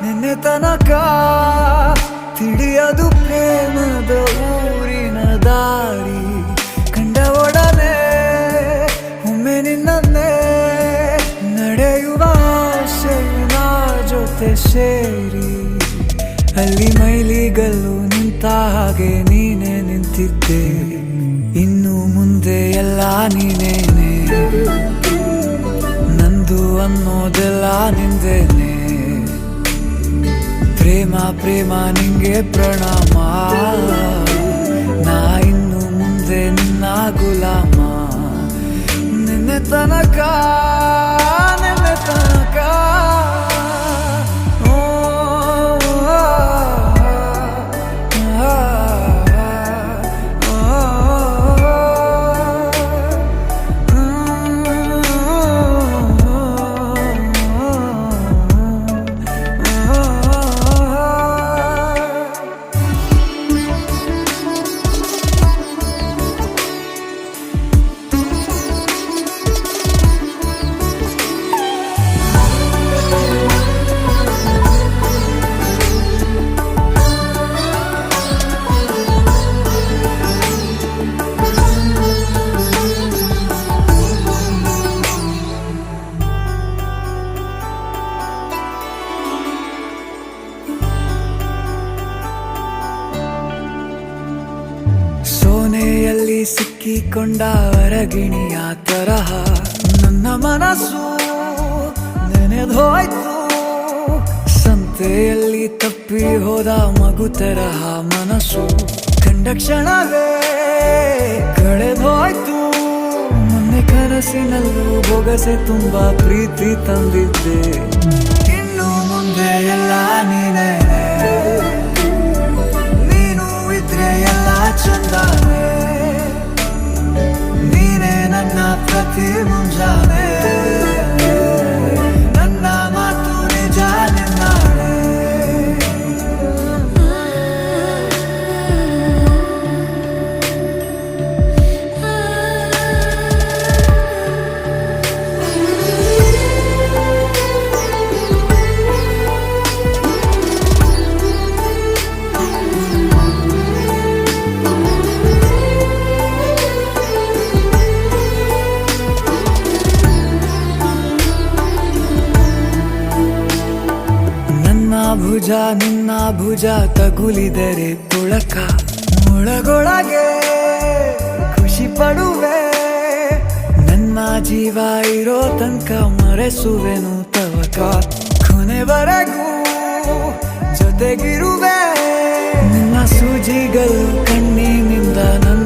ನಿನ್ನೆ ತನಕ ತಿಳಿಯದು ಪ್ರೇಮದ ಊರಿನ ದಾರಿ. ಕಂಡ ಒಡನೆ ಒಮ್ಮೆ ನಿನ್ನೇ ನಡೆಯುವ ಆಸೆಯ ಜೊತೆ ಸೇರಿ, ಅಲ್ಲಿ ಮೈಲಿಗಲ್ಲು ನಿಂತ ಹಾಗೆ ನೀನೆ ನಿಂತಿದ್ದೆ. ಇನ್ನು ಮುಂದೆ ಎಲ್ಲ ನೀನೇನೆ, ನಂದು ಅನ್ನೋದೆಲ್ಲ ನಿಂದೇನೆ. ಪ್ರೇಮ ಪ್ರೇಮ ನಿಂಗೆ ಪ್ರಣಾಮ, ನಾ ಇನ್ನು ಮುಂದೆ ನಿನ್ನ ಗುಲಾಮ. ನಿನ್ನೆ ತನಕ ಸೋನೆಯಲ್ಲಿ ಸಿಕ್ಕಿಕೊಂಡ ಹೊರಗಿಣಿಯ ತರಹ ನನ್ನ ಮನಸ್ಸು ನೆನೆದೋಯ್ತು. ಸಂತೆಯಲ್ಲಿ ತಪ್ಪಿ ಹೋದ ಮಗು ತರಹ ಮನಸ್ಸು ಕಂಡ ಕ್ಷಣವೇ ಕಳೆದೋಯ್ತು. ಮೊನ್ನೆ ಕನಸಿನಲ್ಲೂ ಬೊಗಸೆ ತುಂಬಾ ಪ್ರೀತಿ ತಂದಿದ್ದೆ. ಇನ್ನು ಮುಂದೆ ಎಲ್ಲ ನೀನೇ, ನೀನು ಇದ್ರೆ ಎಲ್ಲ ಚಂದಾನೆ. ನೀನೇ ನನ್ನ ಪ್ರತಿ ಮುಂಜಾನೆ, ನನ್ನ ಮಾತು ನಿಜ ನಿನ್ನಾಳೆ. ಭುಜ ನಿನ್ನ ಭುಜ ತಗುಲಿದರೆ ತುಳಕ, ಒಳಗೊಳಗೆ ಖುಷಿ ಪಡುವೆ. ನನ್ನ ಜೀವ ಇರೋ ತನಕ ಮರೆಸುವೆನು ತವಕ, ಕೊನೆವರೆಗೂ ಜೊತೆಗಿರುವೆ. ನಿನ್ನ ಸೂಜಿಗಳು ಕಣ್ಣಿನಿಂದ ನನ್ನ